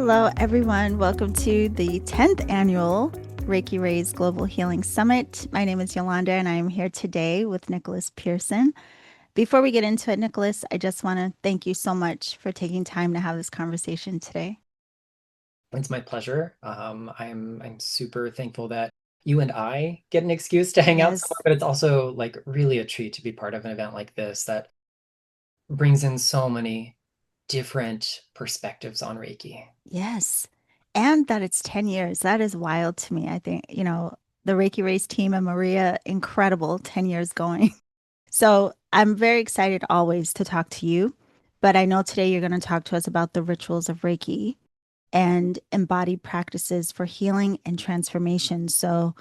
Hello, everyone. Welcome to the 10th annual Reiki Rays Global Healing Summit. My name is Yolanda, and I am here today with Nicholas Pearson. Before we get into it, Nicholas, I just want to thank you so much for taking time to have this conversation today. It's my pleasure. I'm super thankful that you and I get an excuse to hang out somewhere, Yes, but it's also like really a treat to be part of an event like this that brings in so many different perspectives on Reiki. yes. And that it's 10 years. That is wild to me. I think, the Reiki Rays team and Maria, incredible, 10 years going. So I'm very excited always to talk to you, but I know today you're going to talk to us about the rituals of Reiki and embodied practices for healing and transformation. So,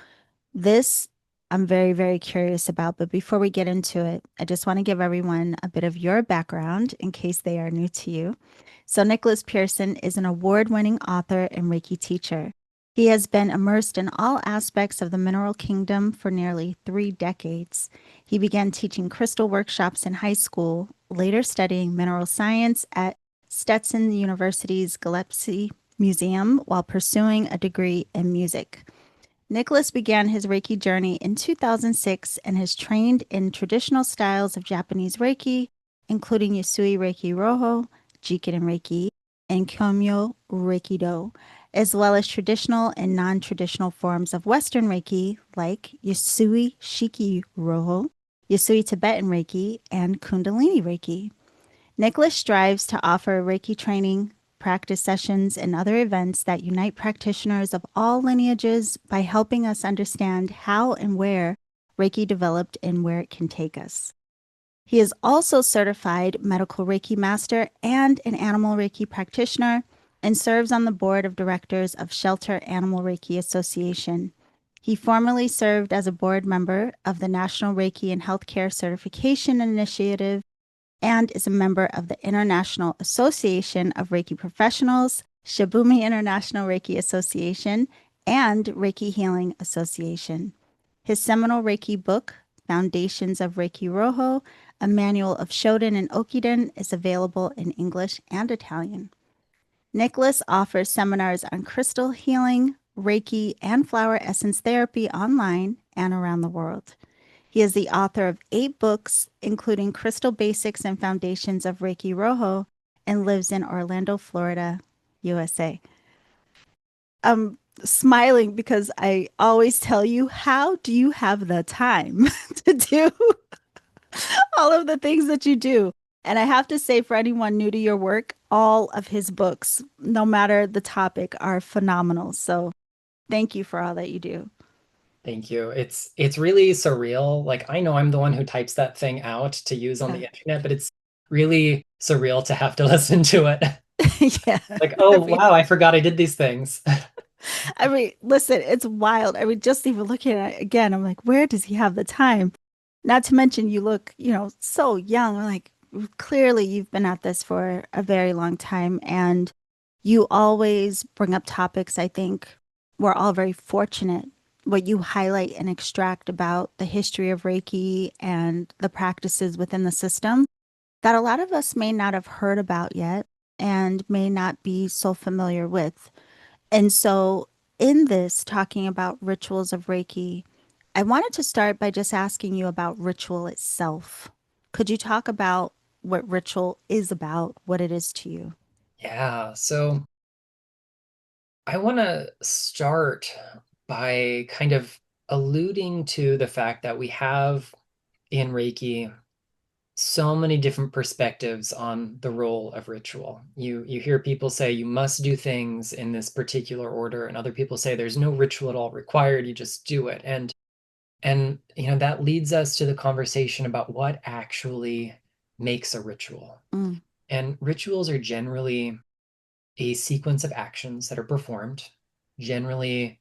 this I'm very, very curious about. But before we get into it, I just want to give everyone a bit of your background in case they are new to you. So, Nicholas Pearson is an award winning author and Reiki teacher. He has been immersed in all aspects of the mineral kingdom for nearly 3 decades. He began teaching crystal workshops in high school, later studying mineral science at Stetson University's Gillespie Museum while pursuing a degree in music. Nicholas began his Reiki journey in 2006 and has trained in traditional styles of Japanese Reiki, including Yusui Reiki Roho, Jiken Reiki, and Kyomyo Reiki Do, as well as traditional and non traditional forms of Western Reiki like Yusui Shiki Roho, Yusui Tibetan Reiki, and Kundalini Reiki. Nicholas strives to offer Reiki training, practice sessions, and other events that unite practitioners of all lineages by helping us understand how and where Reiki developed and where it can take us. He is also certified medical Reiki master and an animal Reiki practitioner and serves on the board of directors of Shelter Animal Reiki Association. He formerly served as a board member of the National Reiki and Healthcare Certification Initiative and is a member of the International Association of Reiki Professionals, Shibumi International Reiki Association, and Reiki Healing Association. His seminal Reiki book, Foundations of Reiki Roho, a manual of Shoden and Okiden, is available in English and Italian. Nicholas offers seminars on crystal healing, Reiki, and flower essence therapy online and around the world. He is the author of 8 books, including Crystal Basics and Foundations of Reiki Roho, and lives in Orlando, Florida, USA. I'm smiling because I always tell you, how do you have the time to do all of the things that you do? And I have to say, for anyone new to your work, all of his books, no matter the topic, are phenomenal. So thank you for all that you do. Thank you. It's really surreal. Like I know I'm the one who types that thing out to use on Yeah. the internet, but it's really surreal to have to listen to it. Yeah. Like, oh I mean, wow, I forgot I did these things. I mean, listen, it's wild. I mean, just even looking at it again, I'm like, where does he have the time? Not to mention, you look, so young. I'm like, clearly, you've been at this for a very long time, and you always bring up topics. I think we're all very fortunate what you highlight and extract about the history of Reiki and the practices within the system that a lot of us may not have heard about yet and may not be so familiar with. And so, in this, talking about rituals of Reiki, I wanted to start by just asking you about ritual itself. Could you talk about what ritual is about, what it is to you? Yeah, so I want to start by kind of alluding to the fact that we have in Reiki so many different perspectives on the role of ritual. You hear people say you must do things in this particular order, and other people say there's no ritual at all required, you just do it. And that leads us to the conversation about what actually makes a ritual. Mm, And rituals are generally a sequence of actions that are performed, generally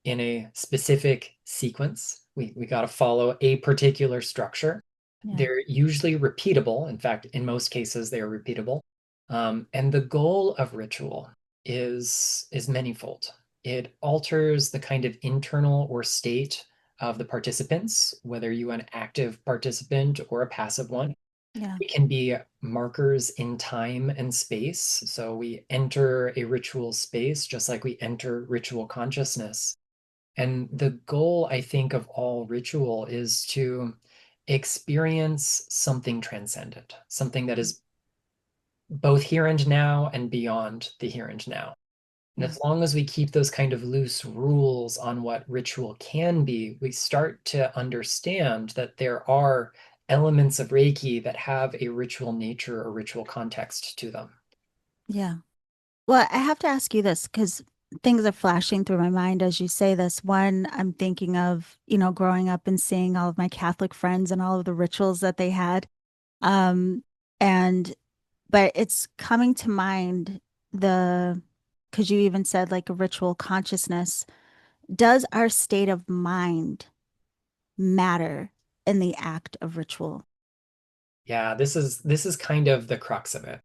in a specific sequence. We got to follow a particular structure. yeah. They're usually repeatable. In fact, in most cases, they are repeatable. And the goal of ritual is manifold. It alters the kind of internal or state of the participants, whether you are an active participant or a passive one. Yeah. It can be markers in time and space. So we enter a ritual space just like we enter ritual consciousness. And the goal, I think, of all ritual is to experience something transcendent, something that is both here and now and beyond the here and now. And Yeah. as long as we keep those kind of loose rules on what ritual can be, we start to understand that there are elements of Reiki that have a ritual nature or ritual context to them. Yeah. Well, I have to ask you this because things are flashing through my mind as you say this. One, I'm thinking of, growing up and seeing all of my Catholic friends and all of the rituals that they had. Um, and, but it's coming to mind the, because you even said like a ritual consciousness. Does our state of mind matter in the act of ritual? Yeah, this is kind of the crux of it.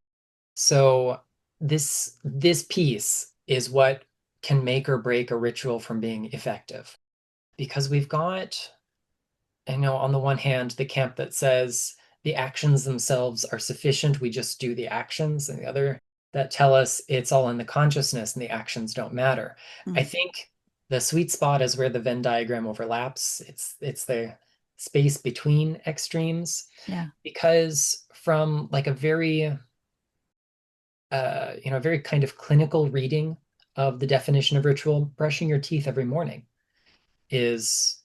So this piece is what can make or break a ritual from being effective. Because we've got, on the one hand, the camp that says the actions themselves are sufficient, we just do the actions, and the other that tell us it's all in the consciousness and the actions don't matter. I Mm, think the sweet spot is where the Venn diagram overlaps. It's the space between extremes, yeah. because from like a very kind of clinical reading of the definition of ritual, brushing your teeth every morning is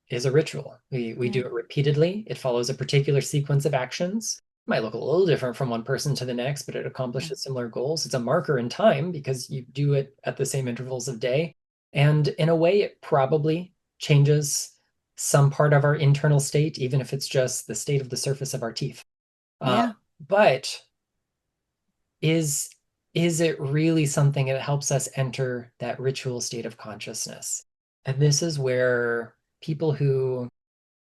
is a ritual. We Yeah. do it repeatedly. It follows a particular sequence of actions. It might look a little different from one person to the next, but it Yeah. accomplishes similar goals. It's a marker in time because you do it at the same intervals of day. And in a way, it probably changes some part of our internal state, even if it's just the state of the surface of our teeth. Uh, Yeah. but is is it really something that helps us enter that ritual state of consciousness? And this is where people who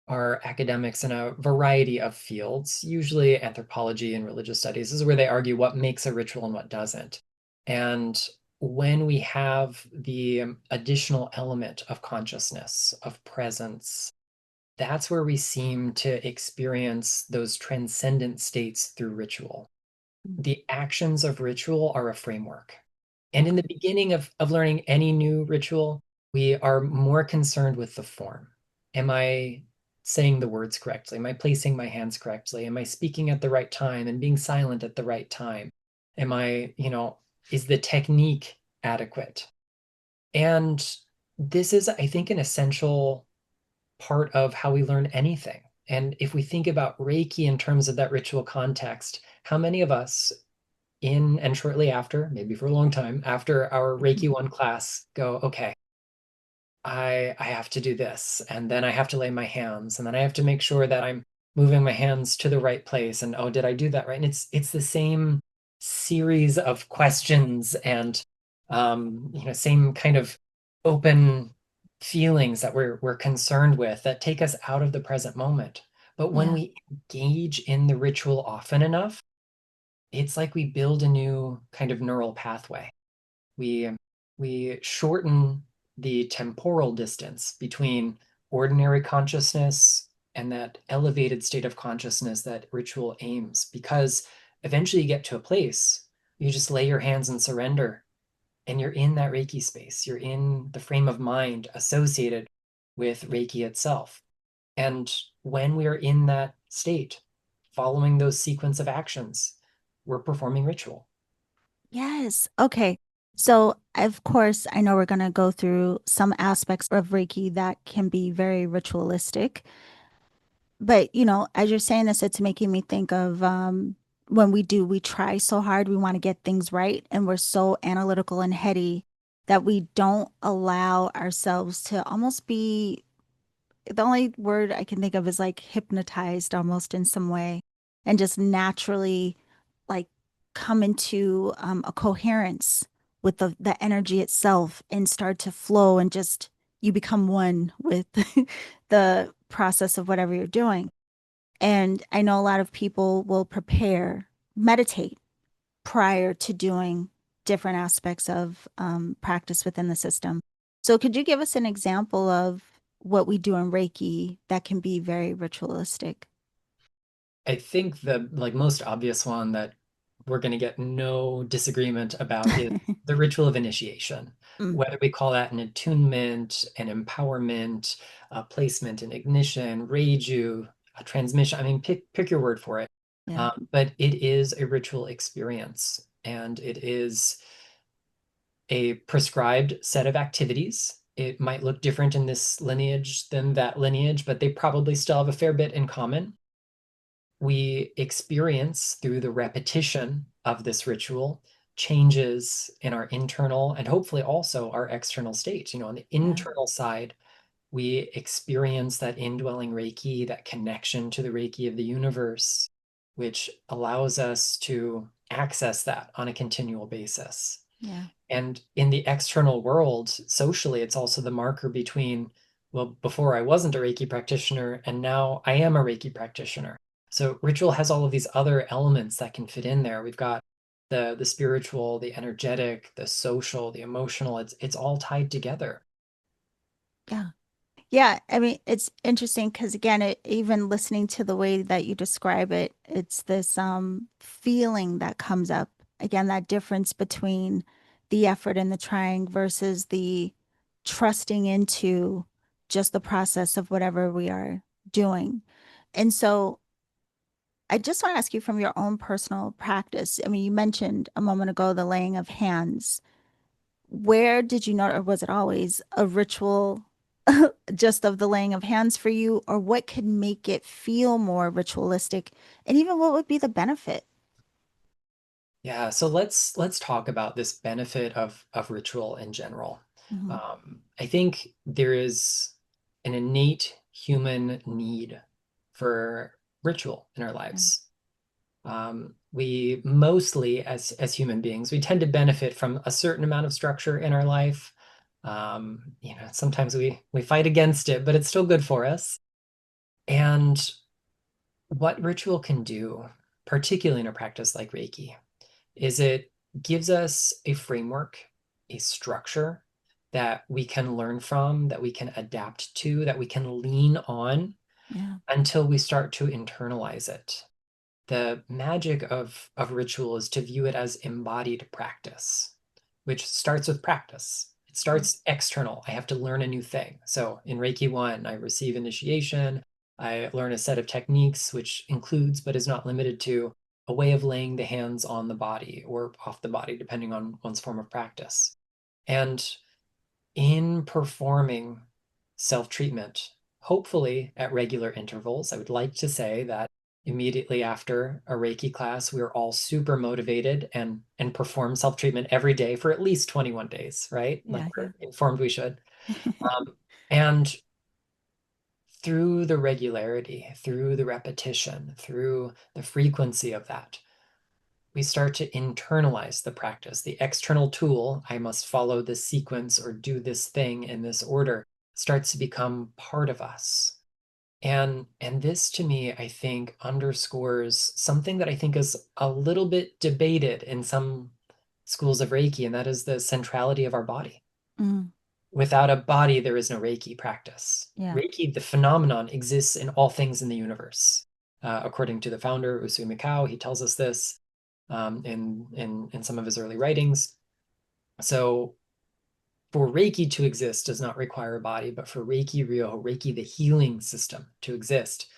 are academics in a variety of fields, usually anthropology and religious studies, this is where they argue what makes a ritual and what doesn't. And when we have the additional element of consciousness, of presence, that's where we seem to experience those transcendent states through ritual. Mm, The actions of ritual are a framework. And in the okay. beginning of learning any new ritual, we are more concerned with the form. Am I saying the words correctly? Am I placing my hands correctly? Am I speaking at the right time and being silent at the right time? Am I, is the technique adequate? And this is, I think, an essential part of how we learn anything. And if we think about Reiki in terms of that ritual context, how many of us in and shortly after, maybe for a long time, after our Reiki 1 class, go, okay, I have to do this, and then I have to lay my hands, and then I have to make sure that I'm moving my hands to the right place, and oh, did I do that right? And it's the same series of questions and same kind of open feelings that we're concerned with that take us out of the present moment. But when Yeah. we engage in the ritual often enough, it's like we build a new kind of neural pathway. We we shorten the temporal distance between ordinary consciousness and that elevated state of consciousness that ritual aims, because eventually you get to a place you just lay your hands and surrender, and you're in that Reiki space. You're in the frame of mind associated with Reiki itself. And when we are in that state, following those sequence of actions, we're performing ritual. Yes. Okay. So, of course, I know we're going to go through some aspects of Reiki that can be very ritualistic. But, as you're saying this, it's making me think of when we try so hard, we want to get things right. And we're so analytical and heady that we don't allow ourselves to almost be, the only word I can think of is like hypnotized almost in some way, and just naturally like come into a coherence with the energy itself and start to flow and just you become one with the process of whatever you're doing. And I know a lot of people will meditate prior to doing different aspects of practice within the system. So, could you give us an example of what we do in Reiki that can be very ritualistic? I think the like most obvious one that we're going to get no disagreement about is the ritual of initiation. Mm, Whether we call that an attunement, an empowerment, a placement, an ignition, reiju, a transmission. I mean, pick your word for it. yeah, But it is a ritual experience, and it is a prescribed set of activities. It might look different in this lineage than that lineage, but they probably still have a fair bit in common. We experience through the repetition of this ritual changes in our internal and hopefully also our external state. On the yeah, internal side, we experience that indwelling Reiki, that connection to the Reiki of the universe, which allows us to access that on a continual basis. yeah, And in the external world, socially, it's also the marker between, well, before I wasn't a Reiki practitioner and now I am a Reiki practitioner. So ritual has all of these other elements that can fit in there. We've got the spiritual, the energetic, the social, the emotional. It's all tied together. yeah. Yeah, I mean, it's interesting because again, even listening to the way that you describe it, it's this feeling that comes up. Again, that difference between the effort and the trying versus the trusting into just the process of whatever we are doing. And so I just want to ask you from your own personal practice. I mean, you mentioned a moment ago the laying of hands. Where did you know, or was it always a ritual just of the laying of hands for you, or what could make it feel more ritualistic? And even what would be the benefit? Yeah, so let's talk about this benefit of ritual in general. Hmm. I think there is an innate human need for ritual in our Yeah, lives. We mostly, as human beings, we tend to benefit from a certain amount of structure in our life. Sometimes we fight against it, but it's still good for us. And what ritual can do, particularly in a practice like Reiki, is it gives us a framework, a structure that we can learn from, that we can adapt to, that we can lean on yeah, until we start to internalize it. The magic of ritual is to view it as embodied practice, which starts with practice. It right, starts external. I have to learn a new thing. So in Reiki 1, I receive initiation. I learn a set of techniques, which includes but is not limited to a way of laying the hands on the body or off the body, depending on one's form of practice. And in performing self treatment, hopefully at regular intervals. I would like to say that immediately after a Reiki class, we're all super motivated and perform self treatment every day for at least 21 days, right? Like yeah, yeah, we're informed we should. And through the regularity, through the repetition, through the frequency of that, we start to internalize the practice. The external tool, I must follow this sequence or do this thing in this order, starts to become part of us. And this to me, I think, underscores something that I think is a little bit debated in some schools of Reiki, and that is the centrality of our body. mm, Without a body, there is no Reiki practice. yeah, Reiki, the phenomenon, exists in all things in the universe. According to the founder, Usui Mikao, he tells us this in some of his early writings. So for Reiki to exist does not require a body, but for Reiki Ryo, Reiki, the healing system, to exist,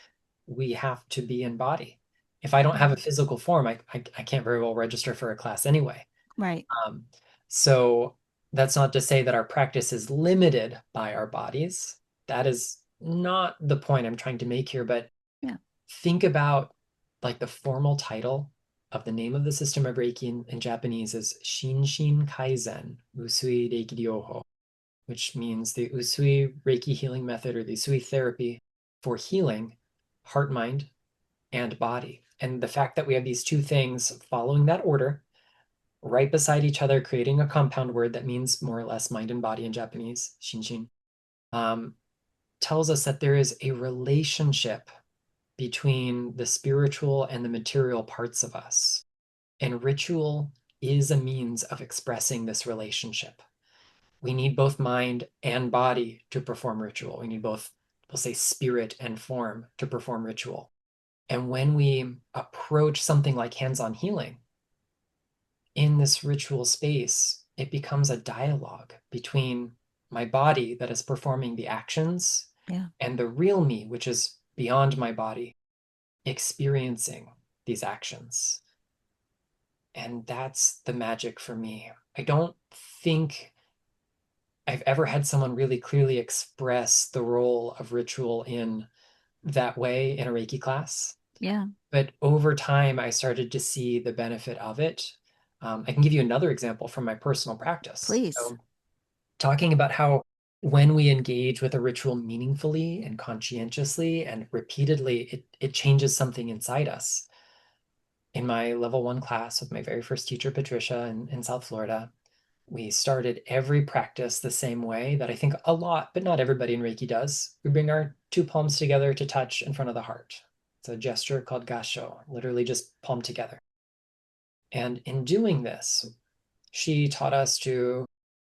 we have to be in body. If I don't have yeah, a physical form, I can't very well register for a class anyway. right, Um, so that's not to say that our practice is limited by our bodies. That is not the point I'm trying to make here, but yeah, think about like the formal title of the name of the system of Reiki in Japanese is Shinshin Kaizen Usui Reiki Ryoho, which means the Usui Reiki healing method or the Usui therapy for healing heart, mind, and body. And the fact that we have these two things following that order right beside each other, creating a compound word that means more or less mind and body in Japanese, shinshin, um, tells us that there is a relationship between the spiritual and the material parts of us. And ritual is a means of expressing this relationship. We need both mind and body to perform ritual. We need both, we'll say, spirit and form to perform ritual. And when we approach something like hands-on healing in this ritual space, it becomes a dialogue between my body that is performing the actions Yeah. and the real me, which is beyond my body, experiencing these actions. And that's the magic for me. I don't think I've ever had someone really clearly express the role of ritual in that way in a Reiki class. Yeah. But over time, I started to see the benefit of it. I can give you another example from my personal practice. Please. So, talking about how when we engage with a ritual meaningfully and conscientiously and repeatedly, it changes something inside us. In my level 1 class with my very first teacher, Patricia, in South Florida, we started every practice the same way that I think a lot, but not everybody in Reiki does. We bring our two palms together to touch in front of the heart. It's a gesture called Gasho, literally just palm together. And in doing this, she taught us to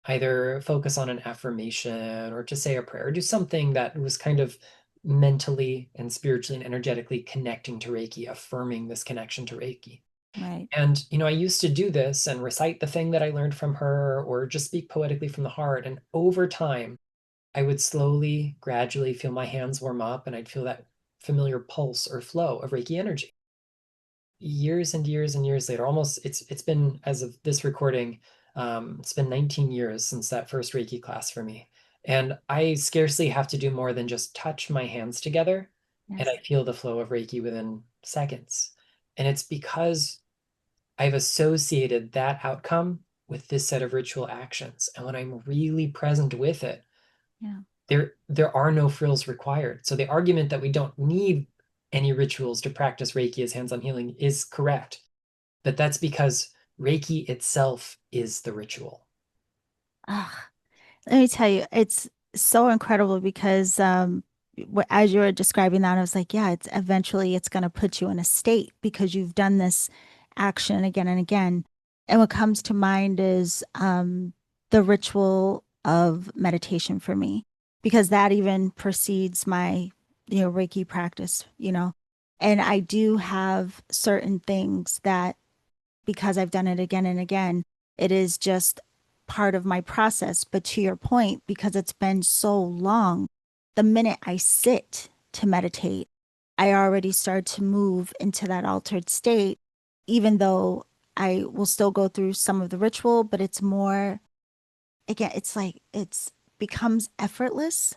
either focus on an affirmation or to say a prayer, do something that was kind of mentally and spiritually and energetically connecting to Reiki, affirming this connection to Reiki. Right. And, I used to do this and recite the thing that I learned from her or just speak poetically from the heart. And over time, I would slowly, gradually feel my hands warm up and I'd feel that familiar pulse or flow of Reiki energy. Years and years and years later, almost it's been, as of this recording, it's been 19 years since that first Reiki class for me. And I scarcely have to do more than just touch my hands together and I Yes. feel the flow of Reiki within seconds. And it's because I've associated that outcome with this set of ritual actions. And when I'm really present with it, Yeah. there are no frills required. So the argument that we don't need any rituals to practice Reiki as hands-on healing is correct. But that's because Reiki itself is the ritual. Ah, let me tell you, it's so incredible because as you were describing that, I was like, yeah, it's going to put you in a state because you've done this action again and again. And what comes to mind is the ritual of meditation for me, because that even precedes my, Reiki practice. And I do have certain things that because I've done it again and again, it is just part of my process. But to your point, because it's been so long, the minute I sit to meditate, I already start to move into that altered state, even though I will still go through some of the ritual, but it's more, again, it's like it's becomes effortless.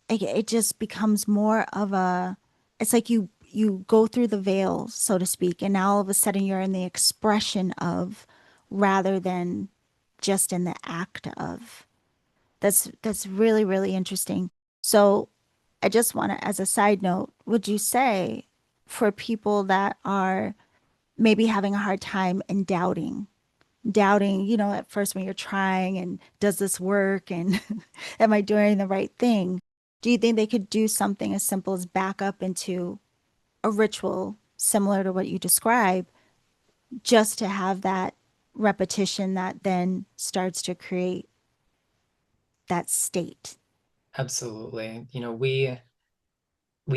It just becomes more of a, it's like you go through the veil, so to speak, and now all of a sudden you're in the expression of rather than just in the act of. That's really, really interesting. So I just want to, as a side note, would you say for people that are maybe having a hard time and doubting, at first when you're trying and does this work and am I doing the right thing? Do you think they could do something as simple as back up into a ritual similar to what you describe, just to have that repetition that then starts to create that state? Absolutely. We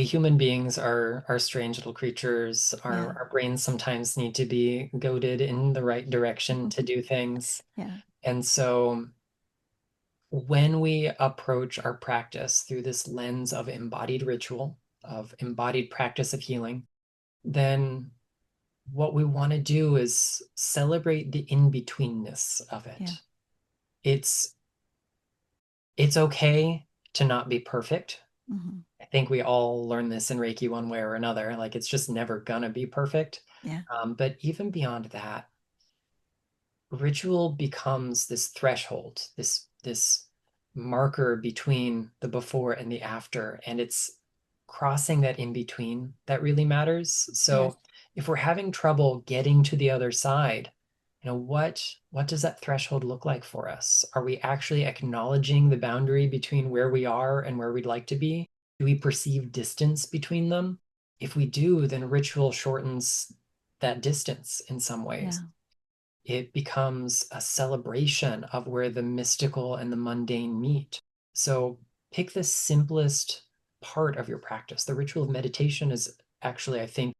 human beings are strange little creatures. Yeah. Our brains sometimes need to be goaded in the right direction to do things. Yeah. And so when we approach our practice through this lens of embodied ritual, of embodied practice of healing, then what we want to do is celebrate the in-betweenness of Yeah. it. It's it's okay to not be perfect. Hmm. I think we all learn this in Reiki one way or another. Like it's just never gonna be perfect. Yeah. But even beyond that, ritual becomes this threshold, this marker between the before and the after, and it's crossing that in between that really matters. Yes. So if we're having trouble getting to the other side, what does that threshold look like for us? Are we actually acknowledging the boundary between where we are and where we'd like to be? Do we perceive distance between them? If we do, then ritual shortens that distance in some ways. Yeah. It becomes a celebration of where the mystical and the mundane meet. So pick the simplest part of your practice. The ritual of meditation is actually, I think,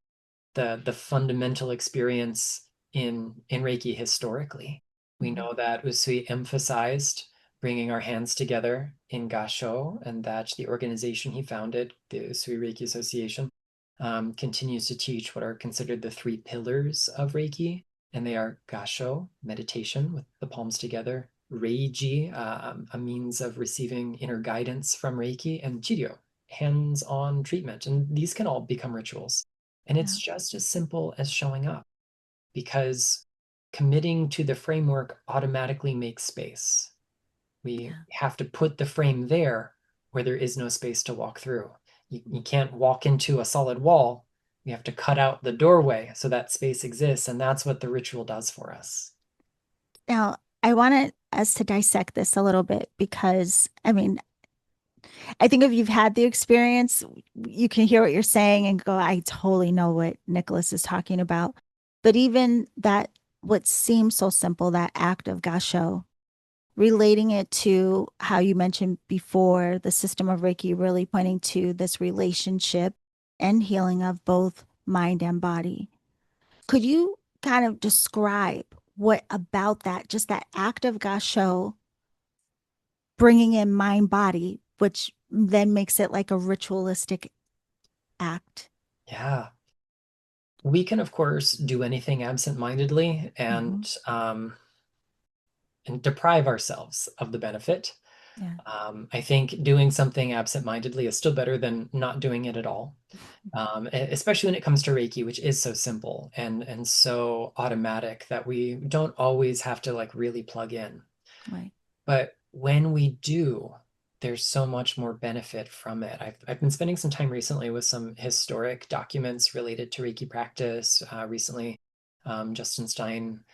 the fundamental experience in Reiki historically. We Mhm. know that Usui emphasized bringing our hands together in Gasho, and that the organization he founded, the Usui Reiki Association, continues to teach what are considered the three pillars of Reiki, and they are Gasho, meditation with the palms together, Reiji, a means of receiving inner guidance from Reiki, and Jiryo, hands-on treatment. And these can all become rituals. And it's Yeah. just as simple as showing up, because committing to the framework automatically makes space. We Yeah. have to put the frame there where there is no space to walk through. You can't walk into a solid wall. We have to cut out the doorway so that space exists. And that's what the ritual does for us. Now, I wanted us to dissect this a little bit because, I mean, I think if you've had the experience, you can hear what you're saying and go, I totally know what Nicholas is talking about. But even that, what seems so simple, that act of Gasho, relating it to how you mentioned before, the system of Reiki really pointing to this relationship and healing of both mind and body. Could you kind of describe what about that, just that act of Gasho, bringing in mind body, which then makes it like a ritualistic act? Yeah. We can, of course, do anything absent-mindedly Hmm. and deprive ourselves of the benefit. Yeah. I think doing something absent-mindedly is still better than not doing it at all. Especially when it comes to Reiki, which is so simple and so automatic that we don't always have to like really plug in. Right. But when we do, there's so much more benefit from it. I've been spending some time recently with some historic documents related to Reiki practice. Recently, Justin Stein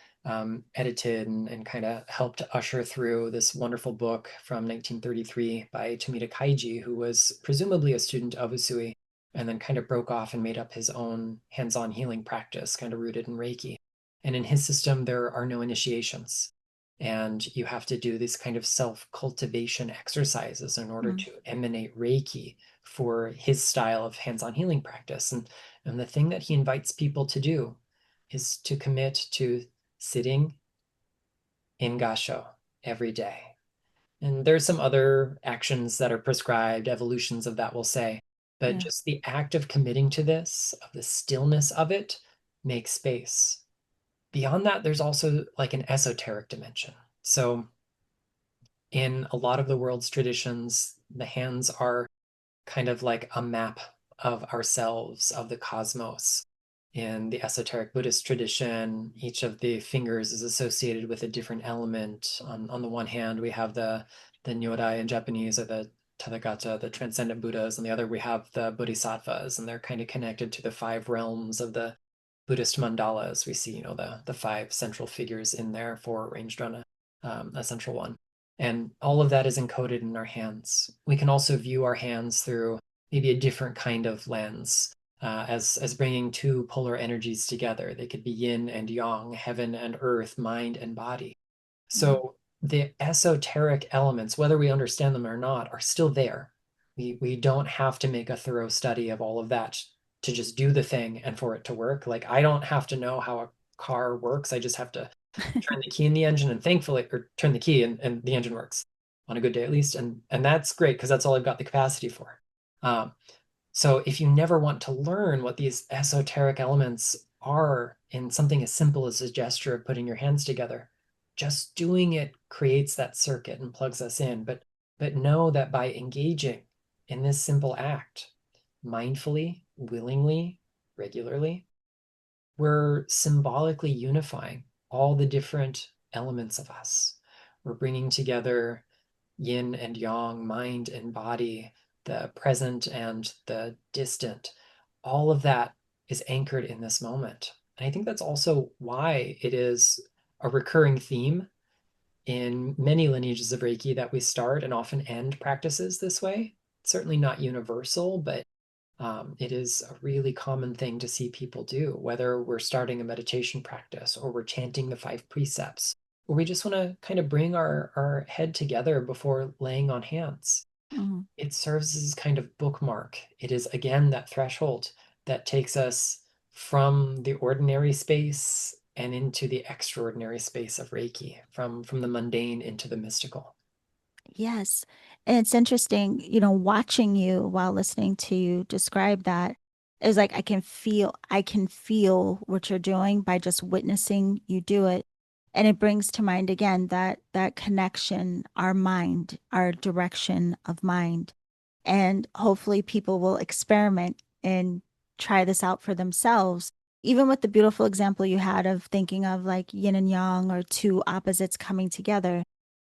edited and kind of helped usher through this wonderful book from 1933 by Tomita Kaiji, who was presumably a student of Usui and then kind of broke off and made up his own hands-on healing practice, kind of rooted in Reiki. And in his system, there are no initiations, and you have to do these kind of self-cultivation exercises in order Mm. to emanate Reiki for his style of hands-on healing practice. And the thing that he invites people to do is to commit to sitting in Gasho every day. And there's some other actions that are prescribed, evolutions of that, we'll say. But Yeah. just the act of committing to this, of the stillness of it, makes space. Beyond that, there's also like an esoteric dimension. So in a lot of the world's traditions, the hands are kind of like a map of ourselves, of the cosmos. In the esoteric Buddhist tradition, each of the fingers is associated with a different element. On the one hand, we have the Nyodai in Japanese, or the Tathagata, the transcendent Buddhas. On the other, we have the Bodhisattvas, and they're kind of connected to the five realms of the Buddhist mandalas. We see, the five central figures in there, four arranged on a central one. And all of that is encoded in our hands. We can also view our hands through maybe a different kind of lens, as bringing two polar energies together. They could be yin and yang, heaven and earth, mind and body. Mm. So the esoteric elements, whether we understand them or not, are still there. We don't have to make a thorough study of all of that to just do the thing and for it to work. Like, I don't have to know how a car works. I just have to turn the key in the engine, and thankfully, or turn the key and the engine works on a good day at least. And that's great because that's all I've got the capacity for. Um, so if you never want to learn what these esoteric elements are in something as simple as a gesture of putting your hands together, just doing it creates that circuit and plugs us in. But know that by engaging in this simple act, mindfully, willingly, regularly, we're symbolically unifying all the different elements of us. We're bringing together yin and yang, mind and body, the present and the distant. All of that is anchored in this moment. And I think that's also why it is a recurring theme in many lineages of Reiki that we start and often end practices this way. It's certainly not universal, but it is a really common thing to see people do, whether we're starting a meditation practice or we're chanting the five precepts, or we just want to kind of bring our head together before laying on hands. Mm. It serves as kind of bookmark. It is, again, that threshold that takes us from the ordinary space and into the extraordinary space of Reiki, from the mundane into the mystical. Yes. And it's interesting, watching you while listening to you describe that is like I can feel what you're doing by just witnessing you do it. And it brings to mind again that connection, our mind, our direction of mind. And hopefully people will experiment and try this out for themselves. Even with the beautiful example you had of thinking of like yin and yang or two opposites coming together,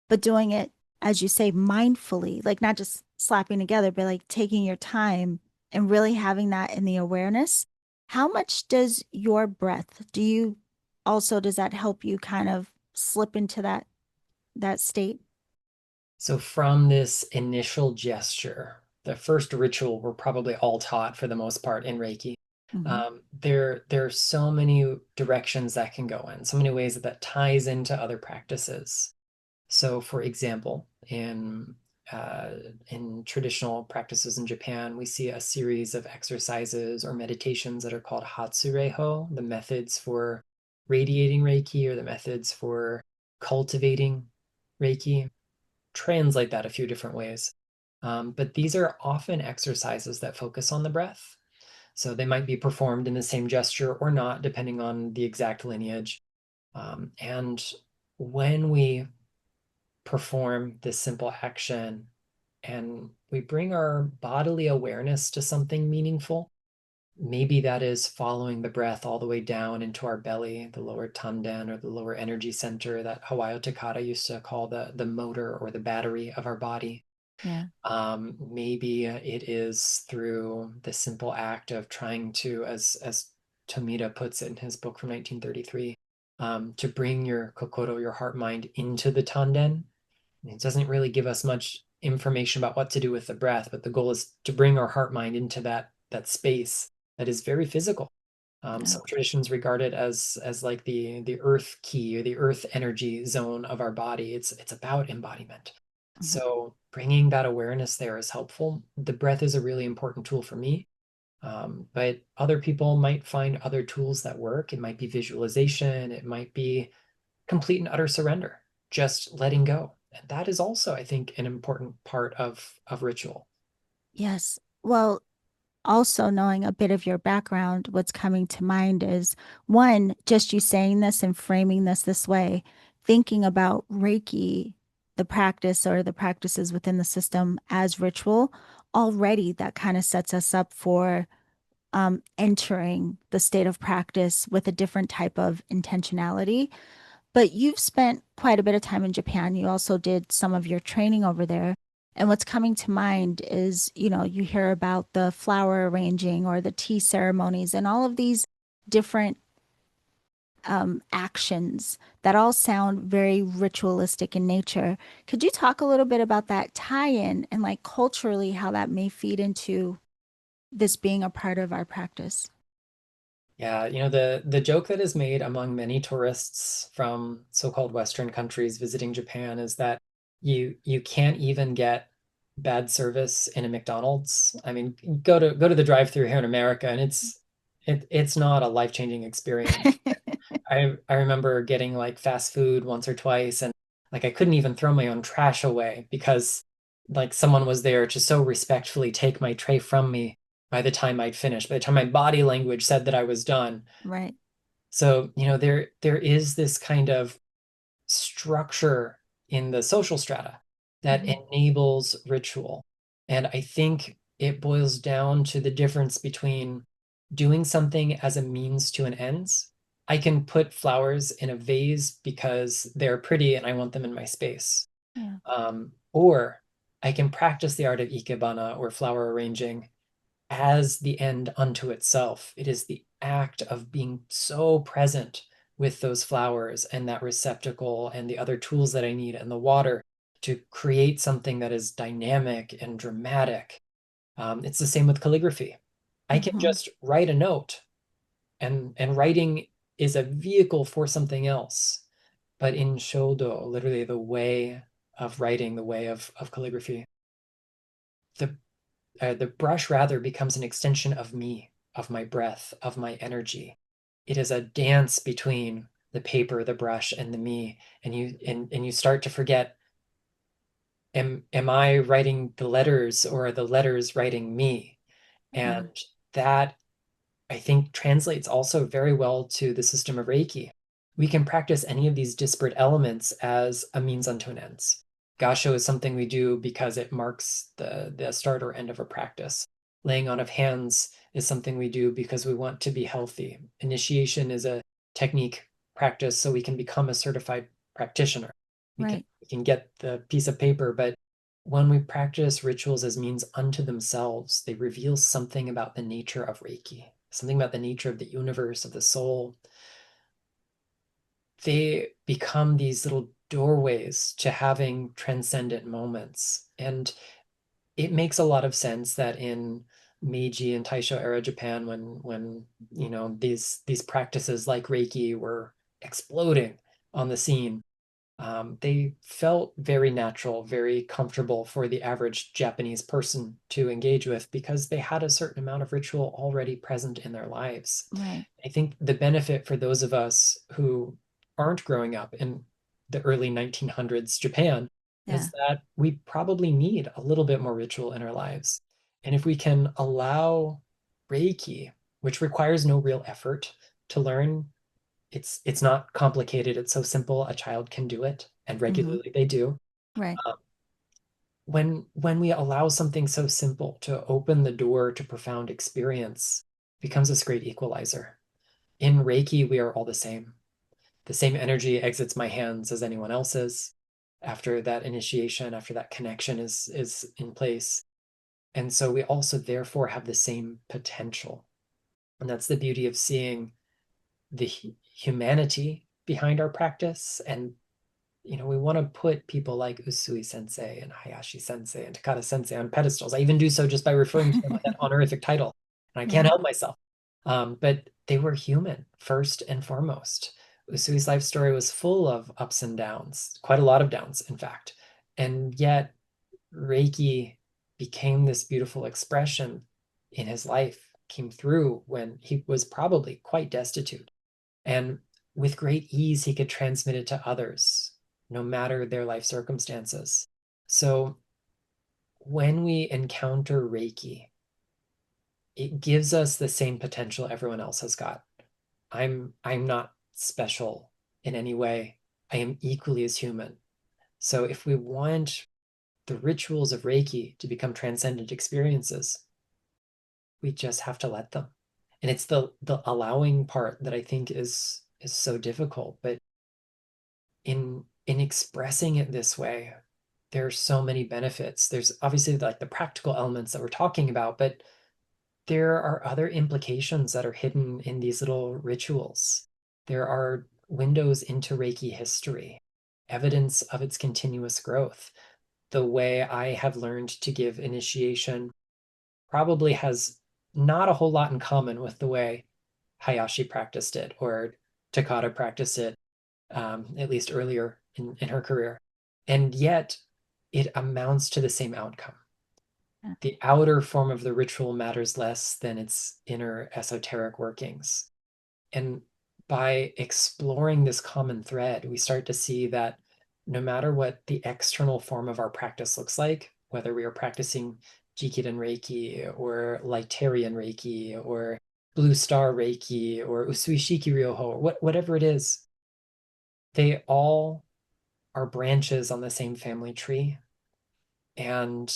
but doing it, as you say, mindfully, like not just slapping together, but like taking your time and really having that in the awareness. How much does your breath, does that help you kind of slip into that state? So from this initial gesture, the first ritual we're probably all taught for the most part in Reiki. Hmm. There are so many directions that can go in, so many ways that that ties into other practices. So, for example, uh, in traditional practices in Japan, we see a series of exercises or meditations that are called Hatsureiho, the methods for radiating Reiki or the methods for cultivating Reiki. Translate that a few different ways. But these are often exercises that focus on the breath. So they might be performed in the same gesture or not, depending on the exact lineage. And when we perform this simple action and we bring our bodily awareness to something meaningful, maybe that is following the breath all the way down into our belly, the lower tanden or the lower energy center that Hawaii Takata used to call the motor or the battery of our body. Yeah. Maybe it is through the simple act of trying to, as Tomita puts it in his book from 1933, to bring your kokoro, your heart mind, into the tanden. It doesn't really give us much information about what to do with the breath, but the goal is to bring our heart mind into that space that is very physical. Yeah. Some traditions regard it as like the earth key or the earth energy zone of our body. It's about embodiment. Mhm. So bringing that awareness there is helpful. The breath is a really important tool for me, but other people might find other tools that work. It might be visualization. It might be complete and utter surrender, just letting go. And that is also, I think, an important part of ritual. Yes. Well, also knowing a bit of your background, what's coming to mind is one, just you saying this and framing this way, thinking about Reiki, the practice or the practices within the system as ritual, already that kind of sets us up for entering the state of practice with a different type of intentionality. But you've spent quite a bit of time in Japan. You also did some of your training over there. And what's coming to mind is, you hear about the flower arranging or the tea ceremonies and all of these different actions that all sound very ritualistic in nature. Could you talk a little bit about that tie-in and like culturally how that may feed into this being a part of our practice? Yeah, the joke that is made among many tourists from so-called Western countries visiting Japan is that you can't even get bad service in a McDonald's. I mean, go to the drive-through here in America, and it's not a life-changing experience. I remember getting like fast food once or twice, and like I couldn't even throw my own trash away because like someone was there to so respectfully take my tray from me by the time I'd finished, by the time my body language said that I was done. Right. So, there is this kind of structure in the social strata that Hmm. enables ritual. And I think it boils down to the difference between doing something as a means to an ends. I can put flowers in a vase because they're pretty and I want them in my space. Yeah. Or I can practice the art of ikebana or flower arranging as the end unto itself. It is the act of being so present with those flowers and that receptacle and the other tools that I need and the water to create something that is dynamic and dramatic. It's the same with calligraphy. I can Hmm. just write a note, and writing is a vehicle for something else. But in shodo, literally the way of writing, the way of calligraphy, the the brush rather becomes an extension of me, of my breath, of my energy. It is a dance between the paper, the brush, and the me. And you start to forget, am I writing the letters or are the letters writing me? Mm. And that, I think, translates also very well to the system of Reiki. We can practice any of these disparate elements as a means unto an end. Gasho is something we do because it marks the start or end of a practice. Laying on of hands is something we do because we want to be healthy. Initiation is a technique practice so we can become a certified practitioner. Right. We can get the piece of paper, but when we practice rituals as means unto themselves, they reveal something about the nature of Reiki, something about the nature of the universe, of the soul. They become these little doorways to having transcendent moments. And it makes a lot of sense that in Meiji and Taisho era Japan, when these practices like Reiki were exploding on the scene, they felt very natural, very comfortable for the average Japanese person to engage with because they had a certain amount of ritual already present in their lives. Right. I think the benefit for those of us who aren't growing up in the early 1900s Japan Yeah. is that we probably need a little bit more ritual in our lives. And if we can allow Reiki, which requires no real effort to learn, it's not complicated. It's so simple. A child can do it, and Hmm. regularly they do. Right. Um, when we allow something so simple to open the door to profound experience, it becomes this great equalizer. In Reiki, we are all the same. The same energy exits my hands as anyone else's after that initiation, after that connection is in place. And so we also therefore have the same potential. And that's the beauty of seeing the humanity behind our practice. And we want to put people like Usui Sensei and Hayashi Sensei and Takata Sensei on pedestals. I even do so just by referring to them with that honorific title. And I can't Yeah. help myself. But they were human first and foremost. Usui's life story was full of ups and downs, quite a lot of downs, in fact. And yet, Reiki became this beautiful expression in his life, came through when he was probably quite destitute. And with great ease, he could transmit it to others, no matter their life circumstances. So when we encounter Reiki, it gives us the same potential everyone else has got. I'm not special in any way. I am equally as human. So if we want the rituals of Reiki to become transcendent experiences, we just have to let them. And it's the allowing part that I think is so difficult. But in expressing it this way, there are so many benefits. There's obviously like the practical elements that we're talking about, but there are other implications that are hidden in these little rituals. There are windows into Reiki history, evidence of its continuous growth. The way I have learned to give initiation probably has not a whole lot in common with the way Hayashi practiced it or Takata practiced it, at least earlier in her career. And yet it amounts to the same outcome. Yeah. The outer form of the ritual matters less than its inner esoteric workings. And by exploring this common thread, we start to see that no matter what the external form of our practice looks like, whether we are practicing Jikiden Reiki or Lightarian Reiki or Blue Star Reiki or Usui Shiki Ryoho or whatever it is, they all are branches on the same family tree. And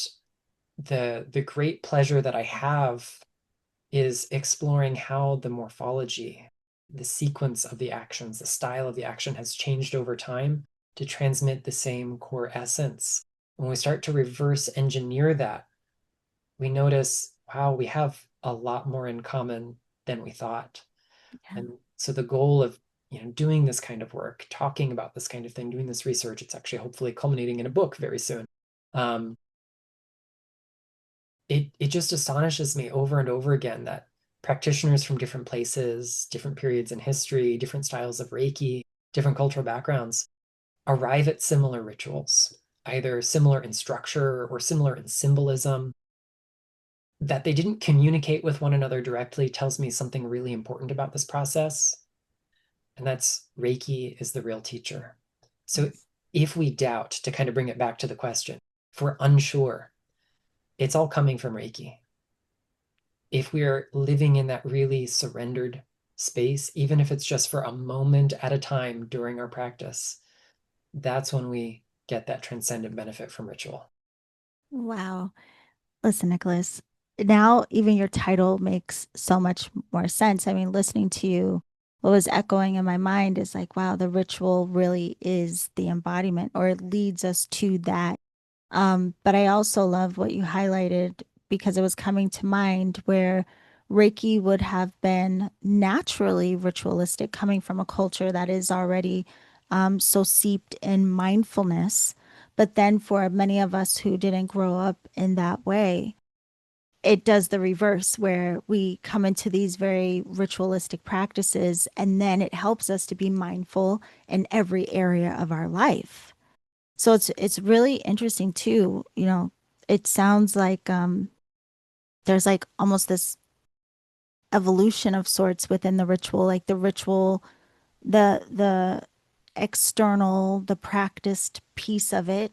the great pleasure that I have is exploring how the morphology, the sequence of the actions, the style of the action has changed over time to transmit the same core essence. When we start to reverse engineer that, we notice, wow, we have a lot more in common than we thought. Yeah. And so the goal of doing this kind of work, talking about this kind of thing, doing this research, it's actually hopefully culminating in a book very soon. Um, it just astonishes me over and over again that practitioners from different places, different periods in history, different styles of Reiki, different cultural backgrounds arrive at similar rituals, either similar in structure or similar in symbolism. that they didn't communicate with one another directly tells me something really important about this process. And that's Reiki is the real teacher. So Yes. if we doubt, to kind of bring it back to the question, if we're unsure, it's all coming from Reiki. If we're living in that really surrendered space, even if it's just for a moment at a time during our practice, that's when we get that transcendent benefit from ritual. Wow. Listen, Nicholas, now even your title makes so much more sense. I mean, listening to you, what was echoing in my mind is like, wow, the ritual really is the embodiment, or it leads us to that. But I also love what you highlighted because it was coming to mind where Reiki would have been naturally ritualistic, coming from a culture that is already so seeped in mindfulness. But then for many of us who didn't grow up in that way, it does the reverse where we come into these very ritualistic practices and then it helps us to be mindful in every area of our life. So it's really interesting too, you know, it sounds like there's like almost this evolution of sorts within the ritual, like the ritual, the external, the practiced piece of it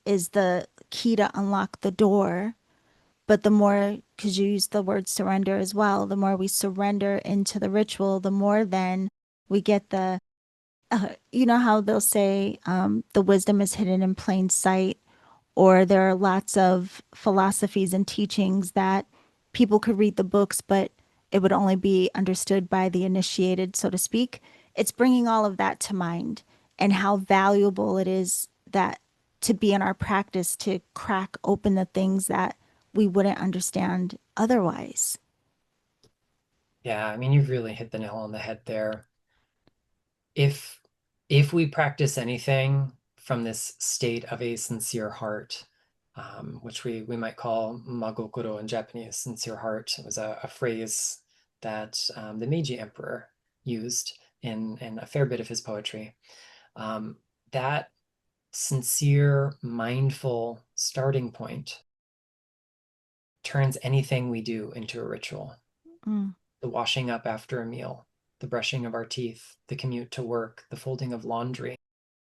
is the key to unlock the door. But the more, because you use the word surrender as well, the more we surrender into the ritual, the more then we get the, you know how they'll say the wisdom is hidden in plain sight, or there are lots of philosophies and teachings that people could read the books, but it would only be understood by the initiated, so to speak. It's bringing all of that to mind and how valuable it is that to be in our practice to crack open the things that we wouldn't understand otherwise. Yeah, I mean, you've really hit the nail on the head there. If if we practice anything from this state of a sincere heart, which we might call magokoro in Japanese, sincere heart. It was a phrase that the Meiji Emperor used in a fair bit of his poetry. Um, that sincere, mindful starting point turns anything we do into a ritual. Mm, The washing up after a meal, the brushing of our teeth, the commute to work, the folding of laundry,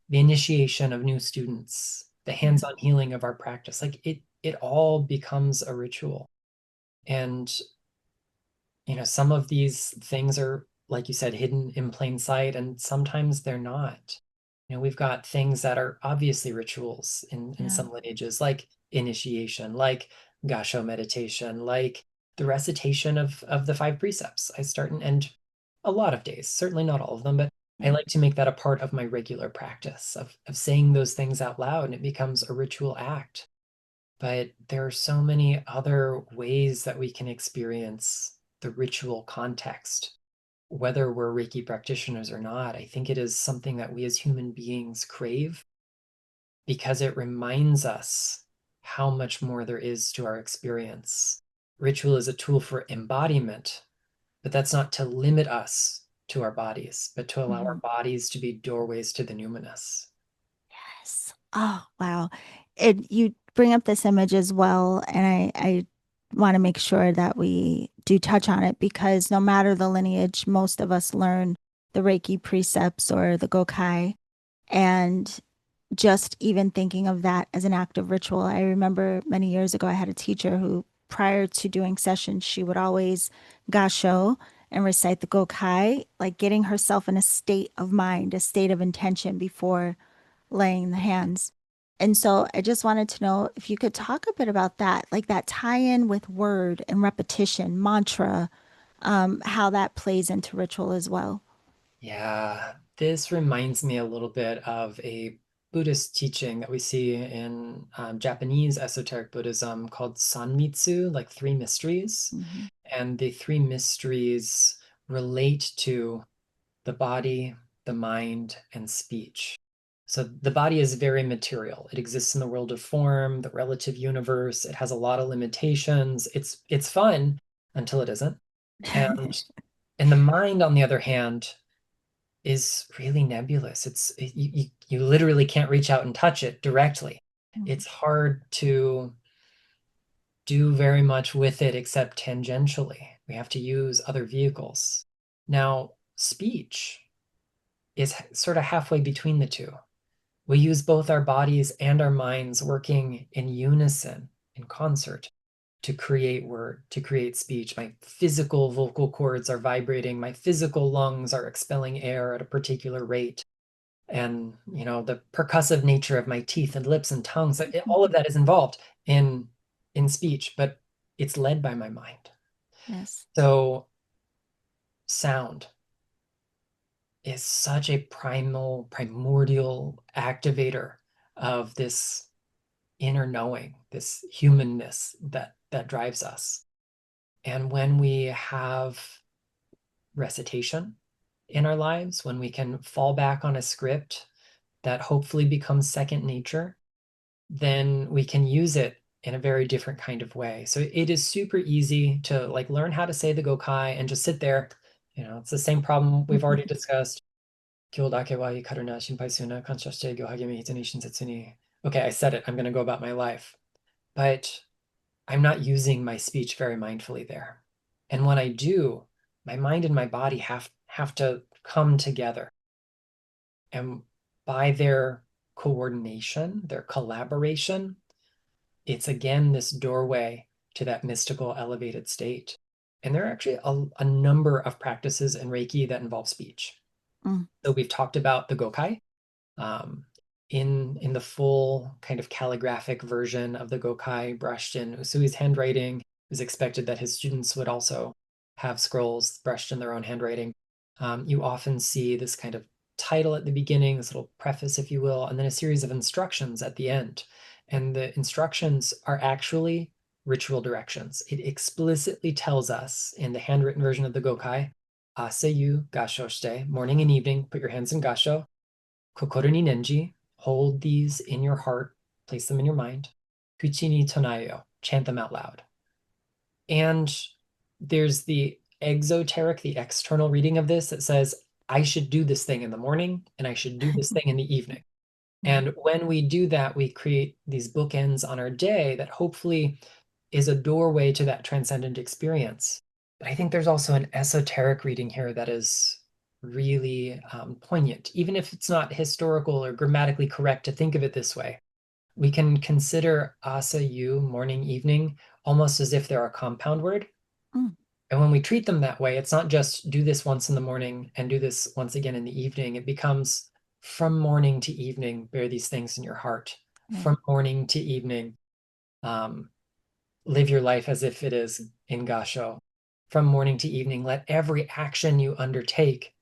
the initiation of new students, the yeah, hands-on healing of our practice. Like it all becomes a ritual. And some of these things are, like you said, hidden in plain sight, and sometimes they're not. We've got things that are obviously rituals in yeah, some lineages, like initiation, like Gasho meditation, like the recitation of the five precepts. I start and end a lot of days, certainly not all of them, but I yeah, like to make that a part of my regular practice of saying those things out loud, and it becomes a ritual act. But there are so many other ways that we can experience the ritual context, whether we're Reiki practitioners or not. I think it is something that we as human beings crave because it reminds us how much more there is to our experience. Ritual is a tool for embodiment, but that's not to limit us to our bodies, but to allow our mhm. bodies to be doorways to the numinous. Yes. Oh, wow. You bring up this image as well, and I want to make sure that we do touch on it because no matter the lineage, most of us learn the Reiki precepts or the Gokai. And just even thinking of that as an act of ritual, I remember many years ago, I had a teacher who, prior to doing sessions, she would always Gasho and recite the Gokai, like getting herself in a state of mind, a state of intention before laying the hands. And so I just wanted to know if you could talk a bit about that, like that tie in with word and repetition, mantra, how that plays into ritual as well. Yeah, this reminds me a little bit of a Buddhist teaching that we see in Japanese esoteric Buddhism called Sanmitsu, like three mysteries. Hmm. And the three mysteries relate to the body, the mind, and speech. So the body is very material. It exists in the world of form, the relative universe. It has a lot of limitations. It's fun until it isn't. And and the mind, on the other hand, is really nebulous. You literally can't reach out and touch it directly. It's hard to do very much with it except tangentially. We have to use other vehicles. Now, speech is sort of halfway between the two. We use both our bodies and our minds working in unison, in concert, to create word, to create speech. My physical vocal cords are vibrating, my physical lungs are expelling air at a particular rate. And, the percussive nature of my teeth and lips and tongues, all of that is involved in speech, but it's led by my mind. Yes. So sound is such a primordial activator of this inner knowing, this humanness that drives us. And when we have recitation in our lives, when we can fall back on a script that hopefully becomes second nature, then we can use it in a very different kind of way. So it is super easy to like learn how to say the Gokai and just sit there. It's the same problem we've already discussed. Okay, I said it. I'm going to go about my life. But I'm not using my speech very mindfully there. And when I do, my mind and my body have to come together. And by their coordination, their collaboration, it's again this doorway to that mystical elevated state. And there are actually a number of practices in Reiki that involve speech. Mm. So we've talked about the Gokai. Um, in the full kind of calligraphic version of the Gokai brushed in Usui's handwriting, it was expected that his students would also have scrolls brushed in their own handwriting. You often see this kind of title at the beginning, this little preface, if you will, and then a series of instructions at the end. And the instructions are actually ritual directions. It explicitly tells us in the handwritten version of the Gokai, Asayu Gasho shite, morning and evening, put your hands in Gasho. Kokoro ni nenji, hold these in your heart, place them in your mind. Kuchi ni tonayo, chant them out loud. And there's the exoteric, the external reading of this that says, I should do this thing in the morning and I should do this thing in the evening. Mm. And when we do that, we create these bookends on our day that hopefully is a doorway to that transcendent experience. But I think there's also an esoteric reading here that is really poignant, even if it's not historical or grammatically correct to think of it this way. We can consider asa yu, morning, evening, almost as if they're a compound word. Mm. And when we treat them that way, it's not just do this once in the morning and do this once again in the evening. It becomes from morning to evening, bear these things in your heart. Right. From morning to evening, um, live your life as if it is in Gasho. From morning to evening, let every action you undertake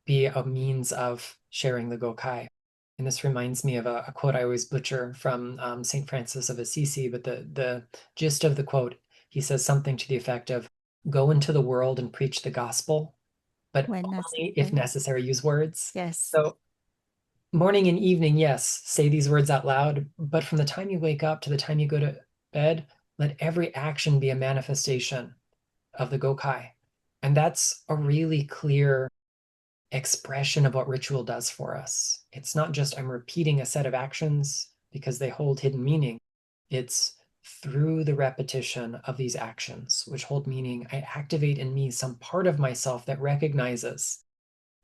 be a means of sharing the Gokai. And this reminds me of a quote I always butcher from St. Francis of Assisi, but the gist of the quote, he says something to the effect of, go into the world and preach the gospel, but When only if necessary. necessary, use words. Yes. So morning and evening, yes, say these words out loud, but from the time you wake up to the time you go to bed, let every action be a manifestation of the Gokai. And that's a really clear expression of what ritual does for us. It's not just I'm repeating a set of actions because they hold hidden meaning. It's through the repetition of these actions, which hold meaning, I activate in me some part of myself that recognizes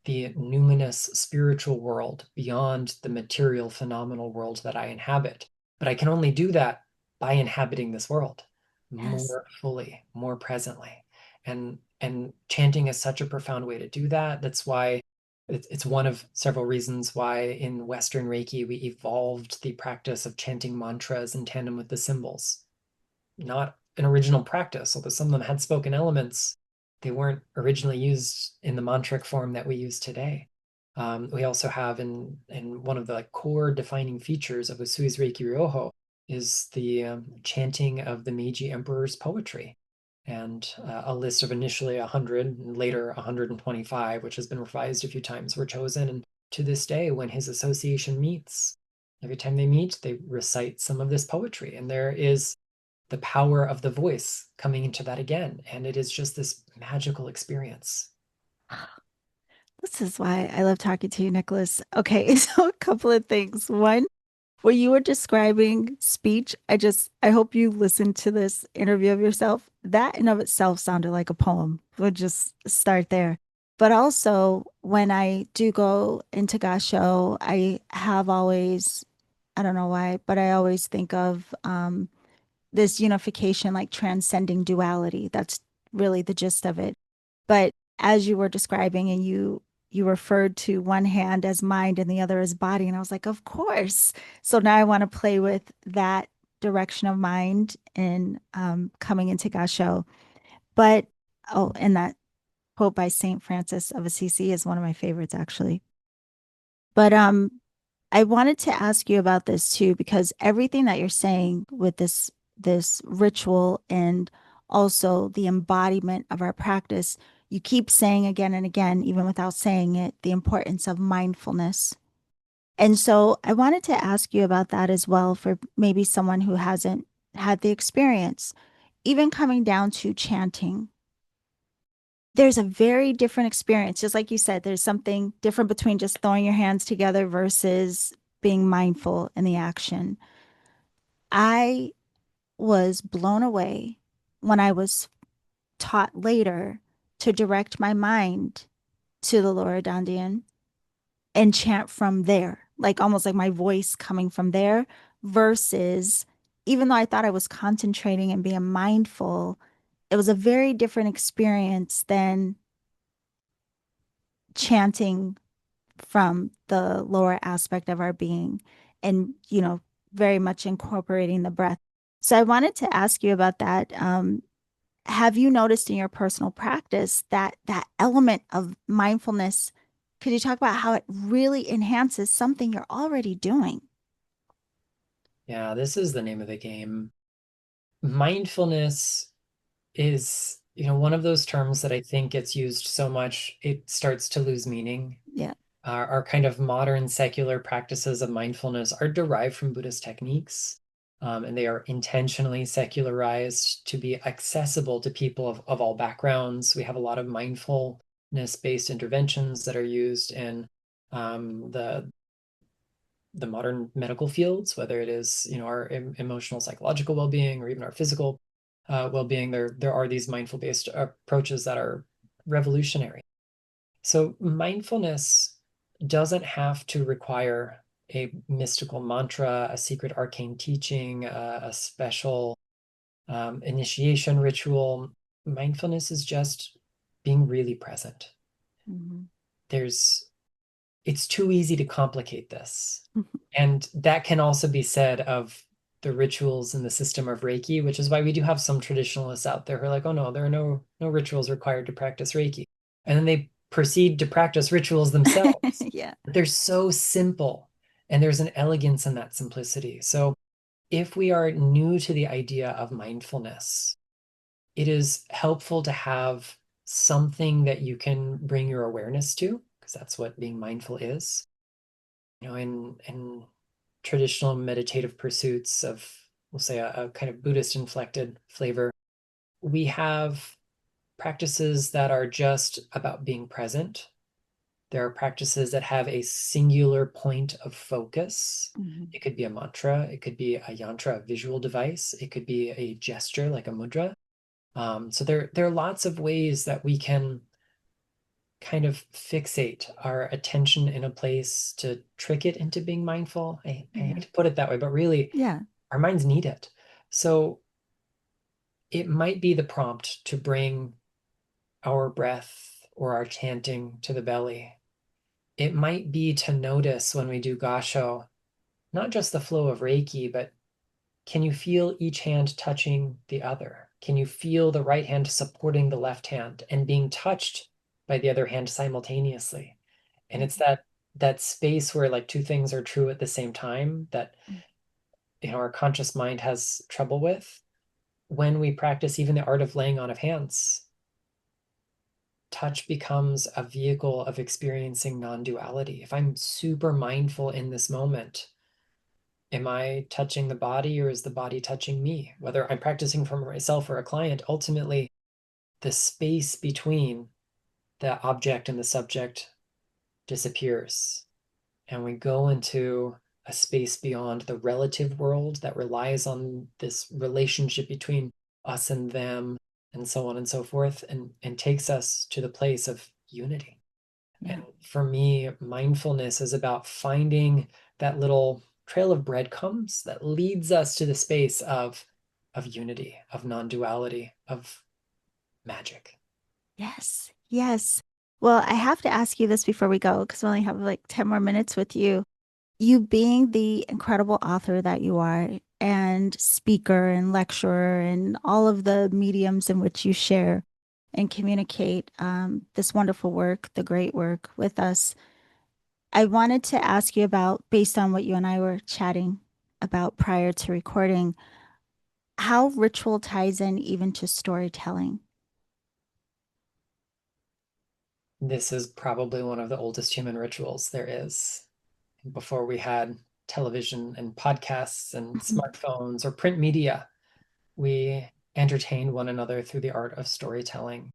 the numinous spiritual world beyond the material phenomenal world that I inhabit. But I can only do that by inhabiting this world Yes. more fully, more presently. And chanting is such a profound way to do that. That's why it's one of several reasons why in Western Reiki we evolved the practice of chanting mantras in tandem with the symbols. Not an original practice, although some of them had spoken elements, they weren't originally used in the mantric form that we use today. We also have in one of the like core defining features of Usui's Reiki Ryoho is the chanting of the Meiji Emperor's poetry, and a list of initially 100 and later 125, which has been revised a few times, were chosen. And to this day, when his association meets, every time they meet, they recite some of this poetry, and there is the power of the voice coming into that again. And it is just this magical experience. This is why I love talking to you, Nicholas. Okay, so a couple of things. One, When you were describing speech, I hope you listened to this interview of yourself. That in of itself sounded like a poem. We'll just start there. But also, when I do go into Gasho, I have always, I don't know why, but I always think of this unification, like transcending duality. That's really the gist of it. But as you were describing, and you referred to one hand as mind and the other as body, and I was like, of course. So now I want to play with that direction of mind in coming into Gasho. But oh, and that quote by Saint Francis of Assisi is one of my favorites, actually. But I wanted to ask you about this too, because everything that you're saying with this ritual and also the embodiment of our practice, you keep saying again and again, even without saying it, the importance of mindfulness. And so I wanted to ask you about that as well for maybe someone who hasn't had the experience, even coming down to chanting. There's a very different experience. Just like you said, there's something different between just throwing your hands together versus being mindful in the action. I was blown away when I was taught later to direct my mind to the Lower Dandian and chant from there, like almost like my voice coming from there, versus even though I thought I was concentrating and being mindful, it was a very different experience than chanting from the lower aspect of our being and, very much incorporating the breath. So I wanted to ask you about that. Have you noticed in your personal practice that that element of mindfulness, could you talk about how it really enhances something you're already doing? Yeah, this is the name of the game. Mindfulness is, one of those terms that I think gets used so much, it starts to lose meaning. Yeah. Our kind of modern secular practices of mindfulness are derived from Buddhist techniques, and they are intentionally secularized to be accessible to people of all backgrounds. We have a lot of mindfulness-based interventions that are used in the modern medical fields, whether it is our emotional, psychological well-being, or even our physical well-being. There are these mindful-based approaches that are revolutionary. So mindfulness doesn't have to require a mystical mantra, a secret arcane teaching, a special initiation ritual. Mindfulness is just being really present. Mhm. There's It's too easy to complicate this. And that can also be said of the rituals in the system of Reiki, which is why we do have some traditionalists out there who are like, oh no, there are no rituals required to practice Reiki. And then they proceed to practice rituals themselves. Yeah. But they're so simple, and there's an elegance in that simplicity. So if we are new to the idea of mindfulness, it is helpful to have something that you can bring your awareness to, because that's what being mindful is. In traditional meditative pursuits of, we'll say, a kind of Buddhist inflected flavor, we have practices that are just about being present. There are practices that have a singular point of focus. Mhm. It could be a mantra, it could be a yantra, a visual device, it could be a gesture like a mudra. So there are lots of ways that we can kind of fixate our attention in a place to trick it into being mindful. I hate Yeah. to put it that way, but really, Yeah. our minds need it. So it might be the prompt to bring our breath or our chanting to the belly. It might be to notice when we do Gasho, not just the flow of Reiki, but can you feel each hand touching the other? Can you feel the right hand supporting the left hand and being touched by the other hand simultaneously? And it's that space where like two things are true at the same time that our conscious mind has trouble with. When we practice even the art of laying on of hands, touch becomes a vehicle of experiencing non-duality. If I'm super mindful in this moment, am I touching the body or is the body touching me? Whether I'm practicing for myself or a client, ultimately the space between the object and the subject disappears. And we go into a space beyond the relative world that relies on this relationship between us and them, and so on and so forth, and takes us to the place of unity. And Yeah. for me, mindfulness is about finding that little trail of breadcrumbs that leads us to the space of unity, of non-duality, of magic. Yes. Yes. Well, I have to ask you this before we go because we only have like 10 more minutes with you. You being the incredible author that you are, and speaker and lecturer, and all of the mediums in which you share and communicate this wonderful work, the great work with us. I wanted to ask you about, based on what you and I were chatting about prior to recording, how ritual ties in even to storytelling. This is probably one of the oldest human rituals there is. Before we had television and podcasts and Mhm. smartphones or print media, we entertained one another through the art of storytelling.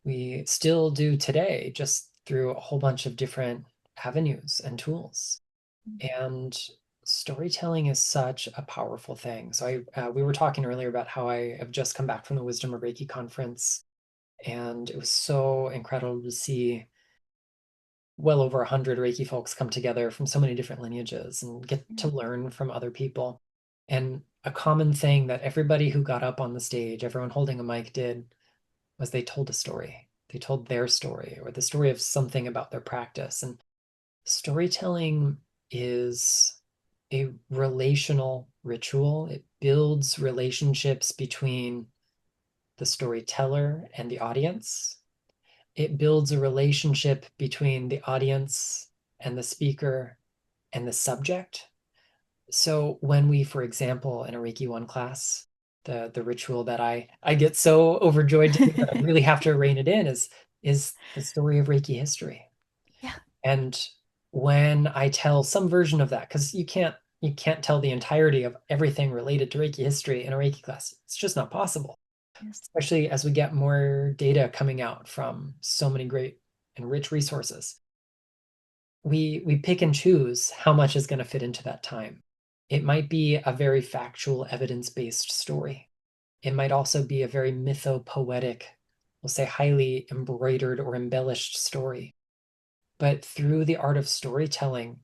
We still do today, just through a whole bunch of different avenues and tools. And storytelling is such a powerful thing. So we were talking earlier about how I have just come back from the Wisdom of Reiki conference, and it was so incredible to see well over 100 Reiki folks come together from so many different lineages and get to Yeah. learn from other people. And a common thing that everybody who got up on the stage, everyone holding a mic, did was they told a story. They told their story or the story of something about their practice. And storytelling is a relational ritual. It builds relationships between the storyteller and the audience. It builds a relationship between the audience and the speaker and the subject. So when we, for example, in a Reiki 1 class, the ritual that I get so overjoyed to do that I really have to rein it in is the story of Reiki history. Yeah. And when I tell some version of that, because you can't tell the entirety of everything related to Reiki history in a Reiki class. It's just not possible, Yes. especially as we get more data coming out from so many great and rich resources. We pick and choose how much is going to fit into that time. It might be a very factual, evidence-based story. It might also be a very mythopoetic, we'll say highly embroidered or embellished story. But through the art of storytelling,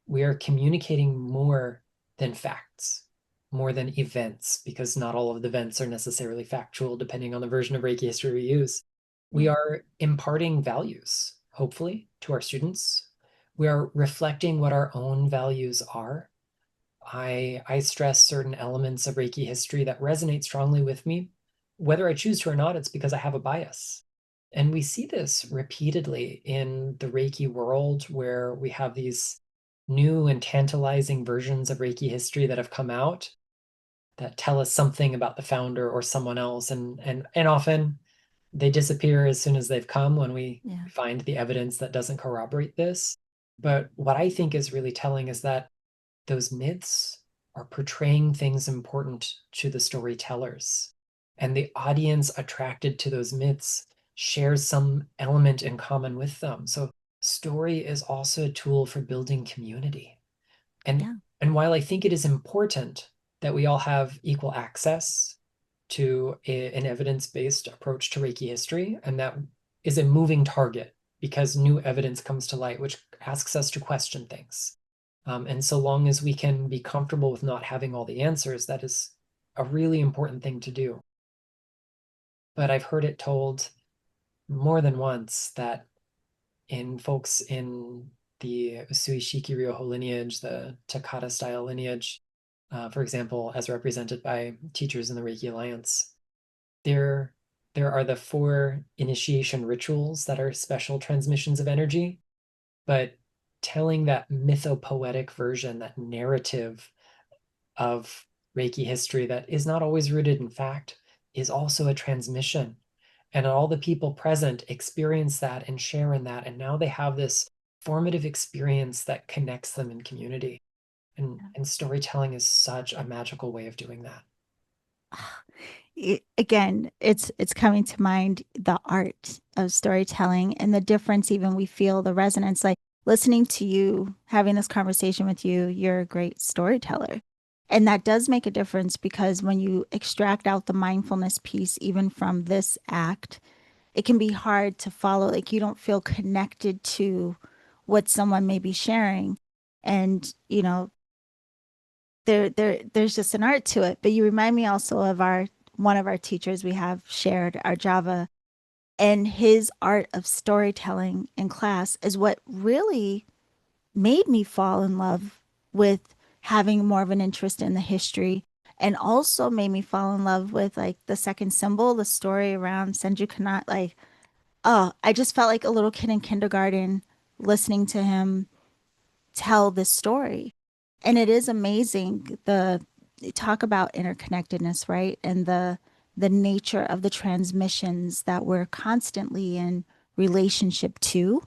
we are communicating more than facts, more than events, because not all of the events are necessarily factual, depending on the version of Reiki history we use. We Yeah. are imparting values, hopefully, to our students. We are reflecting what our own values are. I stress certain elements of Reiki history that resonate strongly with me. Whether I choose to or not, it's because I have a bias. And we see this repeatedly in the Reiki world where we have these new and tantalizing versions of Reiki history that have come out that tell us something about the founder or someone else. And often they disappear as soon as they've come when we Yeah. find the evidence that doesn't corroborate this. But what I think is really telling is that those myths are portraying things important to the storytellers. And the audience attracted to those myths shares some element in common with them. So story is also a tool for building community. And Yeah. and while I think it is important that we all have equal access to an evidence-based approach to Reiki history, and that is a moving target because new evidence comes to light, which asks us to question things. And so long as we can be comfortable with not having all the answers, that is a really important thing to do. But I've heard it told more than once that in folks in the Usui Shiki Ryoho lineage, the Takata style lineage, for example, as represented by teachers in the Reiki Alliance, there there are the 4 initiation rituals that are special transmissions of energy, but telling that mythopoetic version, that narrative of Reiki history that is not always rooted in fact, is also a transmission. And all the people present experience that and share in that. And now they have this formative experience that connects them in community. And storytelling is such a magical way of doing that. Again, it's coming to mind, the art of storytelling and the difference even we feel, the resonance. Like listening to you, having this conversation with you, you're a great storyteller. And that does make a difference because when you extract out the mindfulness piece, even from this act, it can be hard to follow. Like you don't feel connected to what someone may be sharing. And, there's just an art to it. But you remind me also of our one of our teachers we have shared, our Java, and his art of storytelling in class is what really made me fall in love with having more of an interest in the history and also made me fall in love with like the second symbol, the story around Senju Kanat. Like, oh, I just felt like a little kid in kindergarten listening to him tell this story. And it is amazing the talk about interconnectedness, right? And the nature of the transmissions that we're constantly in relationship to.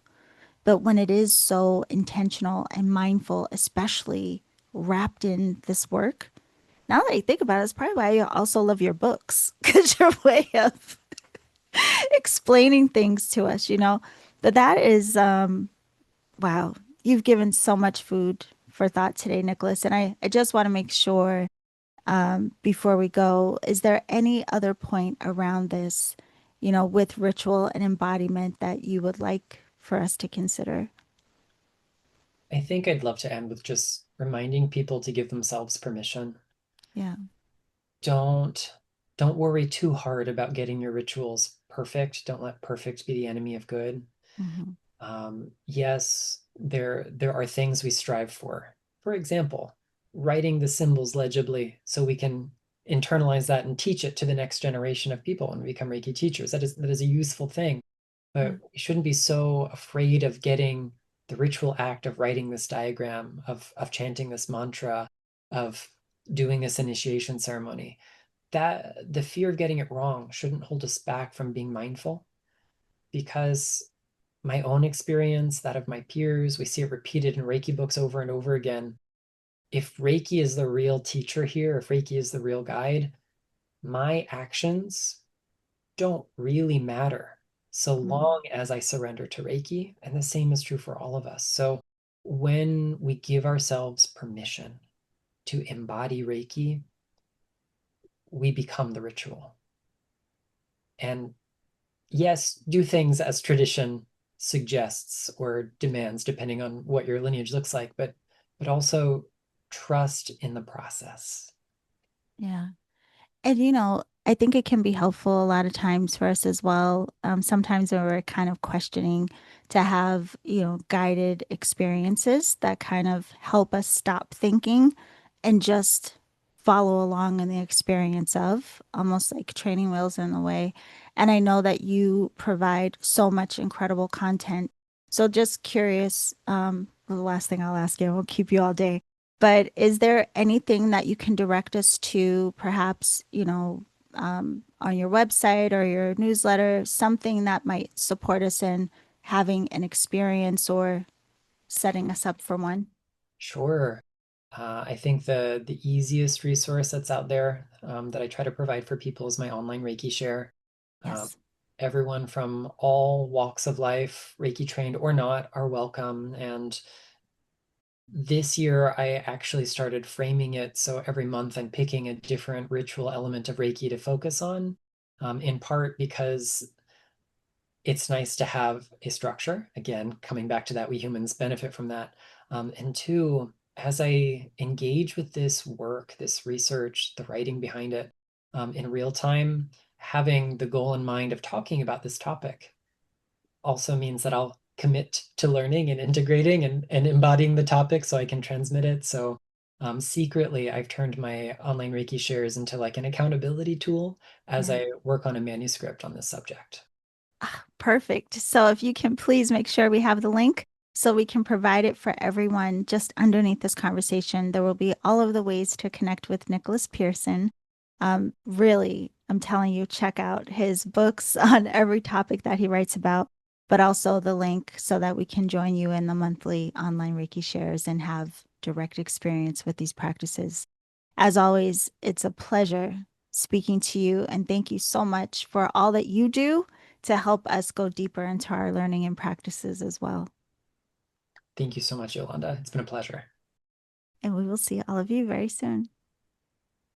But when it is so intentional and mindful, especially wrapped in this work, now that I think about it, it's probably why I also love your books because your way of explaining things to us, you know. But that is wow, you've given so much food for thought today, Nicholas. And I just want to make sure before we go, is there any other point around this, with ritual and embodiment that you would like for us to consider? I think I'd love to end with just reminding people to give themselves permission. Yeah. Don't don't worry too hard about getting your rituals perfect. Don't let perfect be the enemy of good. Hmm. Yes, there are things we strive for. For example, writing the symbols legibly so we can internalize that and teach it to the next generation of people and become Reiki teachers. That is a useful thing. Yeah. But we shouldn't be so afraid of getting the ritual act of writing this diagram, of chanting this mantra, of doing this initiation ceremony. That the fear of getting it wrong shouldn't hold us back from being mindful, because my own experience, that of my peers, we see it repeated in Reiki books over and over again. If Reiki is the real teacher here, if Reiki is the real guide, my actions don't really matter so Mm. long as I surrender to Reiki. And the same is true for all of us. So when we give ourselves permission to embody Reiki, we become the ritual. And yes, do things as tradition suggests or demands, depending on what your lineage looks like, but also trust in the process. Yeah. And I think it can be helpful a lot of times for us as well. Sometimes when we're kind of questioning to have, guided experiences that kind of help us stop thinking and just follow along in the experience of almost like training wheels in a way. And I know that you provide so much incredible content. So just curious, the last thing I'll ask you, I won't keep you all day. But is there anything that you can direct us to, perhaps, on your website or your newsletter, something that might support us in having an experience or setting us up for one? Sure. I think the easiest resource that's out there, that I try to provide for people, is my online Reiki share. Um, Yes. Everyone from all walks of life, Reiki trained or not, are welcome. And this year, I actually started framing it so every month I'm picking a different ritual element of Reiki to focus on, in part because it's nice to have a structure. Again, coming back to that, we humans benefit from that. And two, as I engage with this work, this research, the writing behind it, in real time, having the goal in mind of talking about this topic also means that I'll commit to learning and integrating and embodying the topic so I can transmit it. So secretly, I've turned my online Reiki shares into like an accountability tool as Yeah. I work on a manuscript on this subject. Ah, perfect. So if you can please make sure we have the link so we can provide it for everyone just underneath this conversation. There will be all of the ways to connect with Nicholas Pearson. Really, I'm telling you, check out his books on every topic that he writes about, but also the link so that we can join you in the monthly online Reiki shares and have direct experience with these practices. As always, it's a pleasure speaking to you, and thank you so much for all that you do to help us go deeper into our learning and practices as well. Thank you so much, Yolanda. It's been a pleasure. And we will see all of you very soon.